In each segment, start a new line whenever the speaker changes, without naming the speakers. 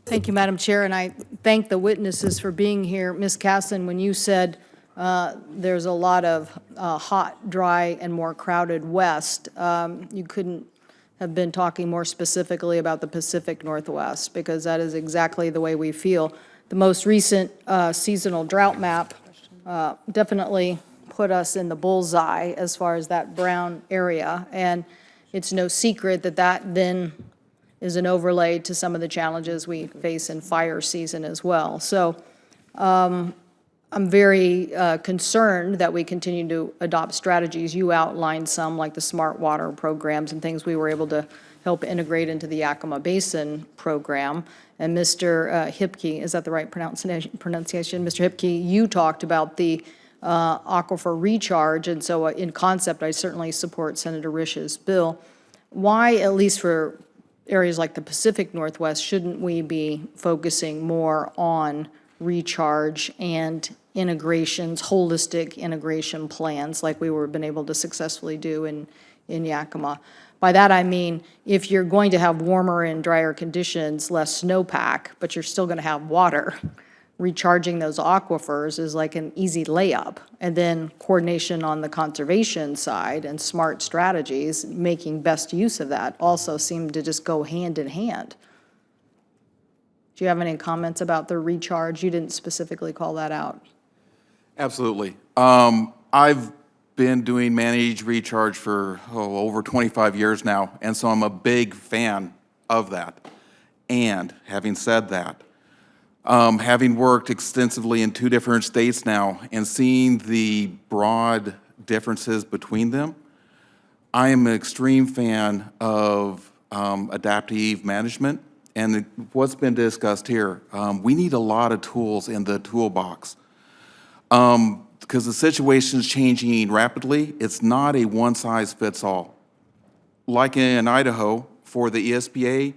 Thank you, Madam Chair, and I thank the witnesses for being here. Ms. Casson, when you said there's a lot of hot, dry, and more crowded west, you couldn't have been talking more specifically about the Pacific Northwest, because that is exactly the way we feel. The most recent seasonal drought map definitely put us in the bullseye as far as that brown area, and it's no secret that that then is an overlay to some of the challenges we face in fire season as well. So I'm very concerned that we continue to adopt strategies. You outlined some, like the smart water programs and things we were able to help integrate into the Yakima Basin program. And Mr. Hipke, is that the right pronunciation? Mr. Hipke, you talked about the aquifer recharge, and so in concept, I certainly support Senator Risch's bill. Why, at least for areas like the Pacific Northwest, shouldn't we be focusing more on recharge and integrations, holistic integration plans like we were been able to successfully do in Yakima? By that I mean, if you're going to have warmer and drier conditions, less snowpack, but you're still going to have water, recharging those aquifers is like an easy layup. And then coordination on the conservation side and smart strategies, making best use of that, also seem to just go hand in hand. Do you have any comments about the recharge? You didn't specifically call that out.
Absolutely. I've been doing managed recharge for over 25 years now, and so I'm a big fan of that. And having said that, having worked extensively in 2 different states now and seeing the broad differences between them, I am an extreme fan of adaptive management. And what's been discussed here, we need a lot of tools in the toolbox. Because the situation is changing rapidly. It's not a one-size-fits-all. Like in Idaho, for the ESPA,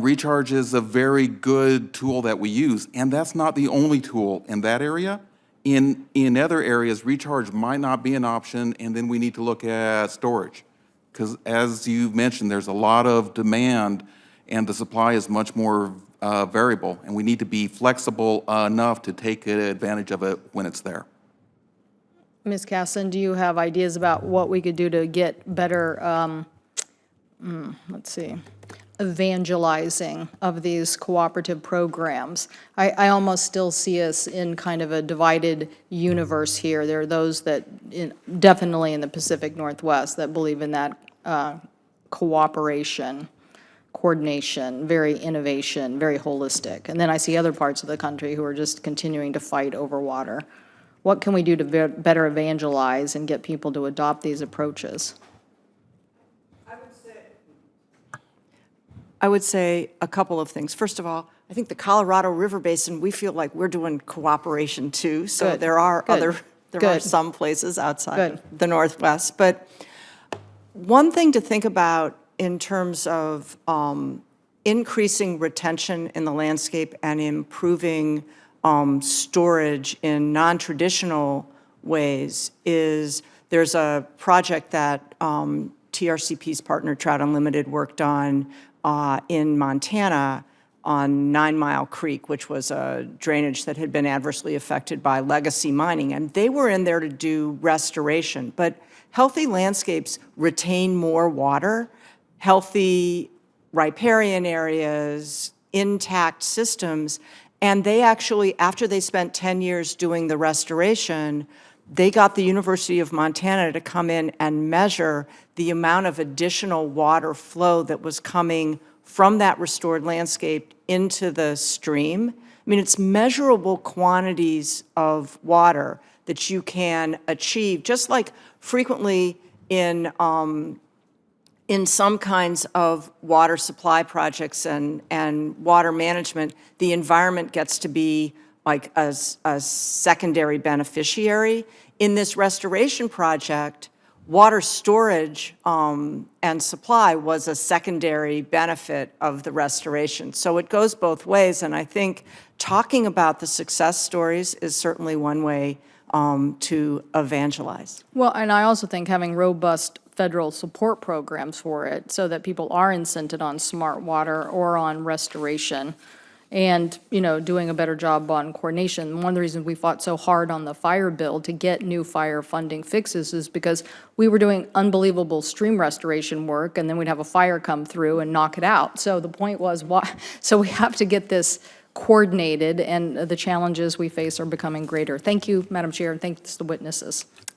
recharge is a very good tool that we use, and that's not the only tool in that area. In other areas, recharge might not be an option, and then we need to look at storage. Because as you mentioned, there's a lot of demand, and the supply is much more variable, and we need to be flexible enough to take advantage of it when it's there.
Ms. Casson, do you have ideas about what we could do to get better, evangelizing of these cooperative programs? I almost still see us in kind of a divided universe here. There are those that, definitely in the Pacific Northwest, that believe in that cooperation, coordination, very innovation, very holistic. And then I see other parts of the country who are just continuing to fight over water. What can we do to better evangelize and get people to adopt these approaches?
I would say a couple of things. First of all, I think the Colorado River Basin, we feel like we're doing cooperation too. So
Good.
there are
Good.
there are some places outside the Northwest. But one thing to think about in terms of increasing retention in the landscape and improving storage in non-traditional ways is there's a project that TRCP's partner Trout Unlimited worked on in Montana on 9 Mile Creek, which was a drainage that had been adversely affected by legacy mining. And they were in there to do restoration. But healthy landscapes retain more water. Healthy riparian areas, intact systems. And they actually, after they spent 10 years doing the restoration, they got the University of Montana to come in and measure the amount of additional water flow that was coming from that restored landscape into the stream. I mean, it's measurable quantities of water that you can achieve, just like frequently in some kinds of water supply projects and water management, the environment gets to be like a secondary beneficiary. In this restoration project, water storage and supply was a secondary benefit of the restoration. So it goes both ways, and I think talking about the success stories is certainly one way to evangelize.
Well, and I also think having robust federal support programs for it so that people are incented on smart water or on restoration and, you know, doing a better job on coordination. One of the reasons we fought so hard on the fire bill to get new fire funding fixes is because we were doing unbelievable stream restoration work, and then we'd have a fire come through and knock it out. So the point was, so we have to get this coordinated, and the challenges we face are becoming greater. Thank you, Madam Chair, and thanks to the witnesses.